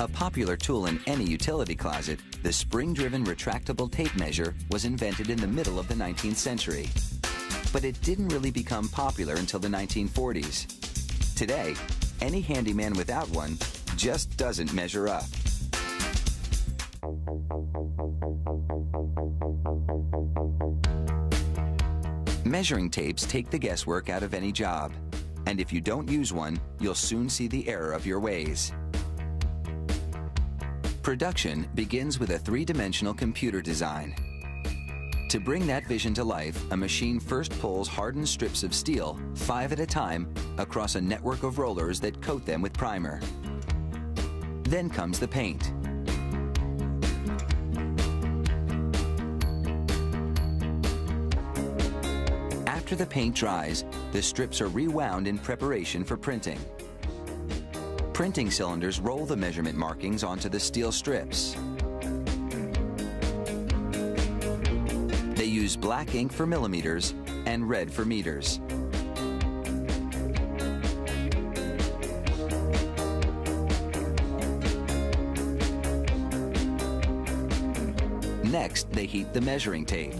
A popular tool in any utility closet, the spring-driven retractable tape measure was invented in the middle of the 19th century. But it didn't really become popular until the 1940s. Today, any handyman without one just doesn't measure up. Measuring tapes take the guesswork out of any job. And if you don't use one, you'll soon see the error of your ways. Production begins with a three-dimensional computer design. To bring that vision to life, a machine first pulls hardened strips of steel, 5 at a time, across a network of rollers that coat them with primer. Then comes the paint. After the paint dries, the strips are rewound in preparation for printing. Printing cylinders roll the measurement markings onto the steel strips. They use black ink for millimeters and red for meters. Next, they heat the measuring tape.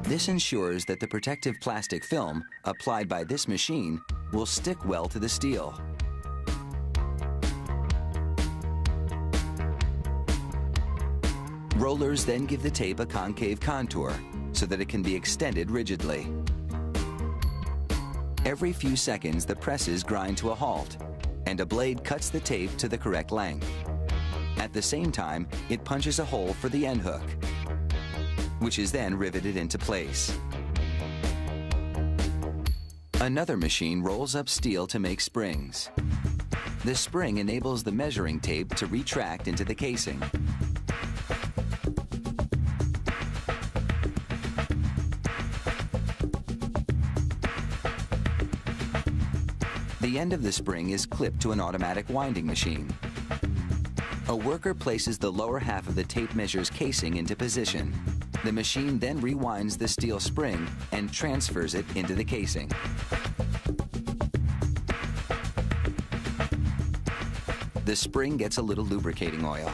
This ensures that the protective plastic film applied by this machine will stick well to the steel. Rollers then give the tape a concave contour so that it can be extended rigidly. Every few seconds, the presses grind to a halt, and a blade cuts the tape to the correct length. At the same time, it punches a hole for the end hook, which is then riveted into place. Another machine rolls up steel to make springs. The spring enables the measuring tape to retract into the casing. The end of the spring is clipped to an automatic winding machine. A worker places the lower half of the tape measure's casing into position. The machine then rewinds the steel spring and transfers it into the casing. The spring gets a little lubricating oil.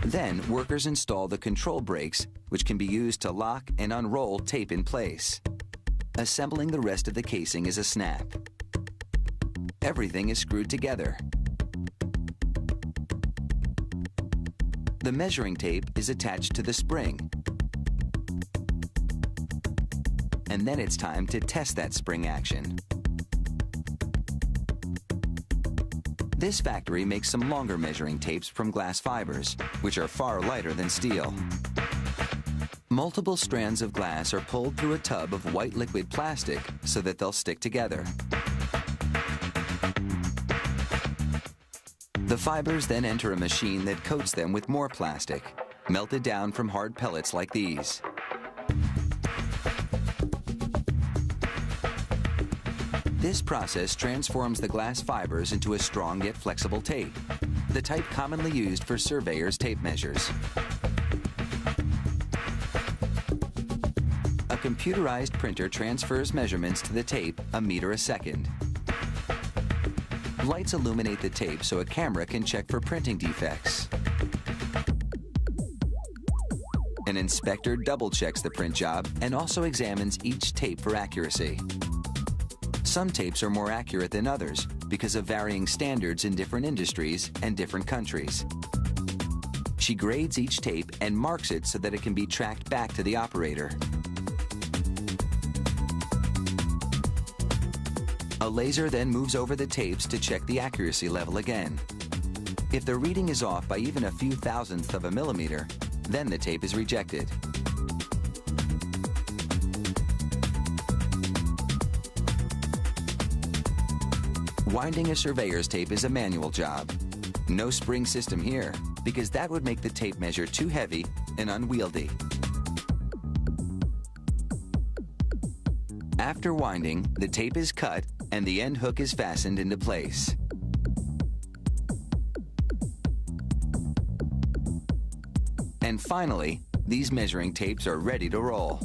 Then workers install the control brakes, which can be used to lock and unroll tape in place. Assembling the rest of the casing is a snap. Everything is screwed together. The measuring tape is attached to the spring. And then it's time to test that spring action. This factory makes some longer measuring tapes from glass fibers, which are far lighter than steel. Multiple strands of glass are pulled through a tub of white liquid plastic so that they'll stick together. The fibers then enter a machine that coats them with more plastic, melted down from hard pellets like these. This process transforms the glass fibers into a strong yet flexible tape, the type commonly used for surveyors' tape measures. A computerized printer transfers measurements to the tape a meter a second. Lights illuminate the tape so a camera can check for printing defects. An inspector double-checks the print job and also examines each tape for accuracy. Some tapes are more accurate than others because of varying standards in different industries and different countries. She grades each tape and marks it so that it can be tracked back to the operator. A laser then moves over the tapes to check the accuracy level again. If the reading is off by even a few thousandths of a millimeter, then the tape is rejected. Winding a surveyor's tape is a manual job. No spring system here, because that would make the tape measure too heavy and unwieldy. After winding, the tape is cut and the end hook is fastened into place. And finally, these measuring tapes are ready to roll.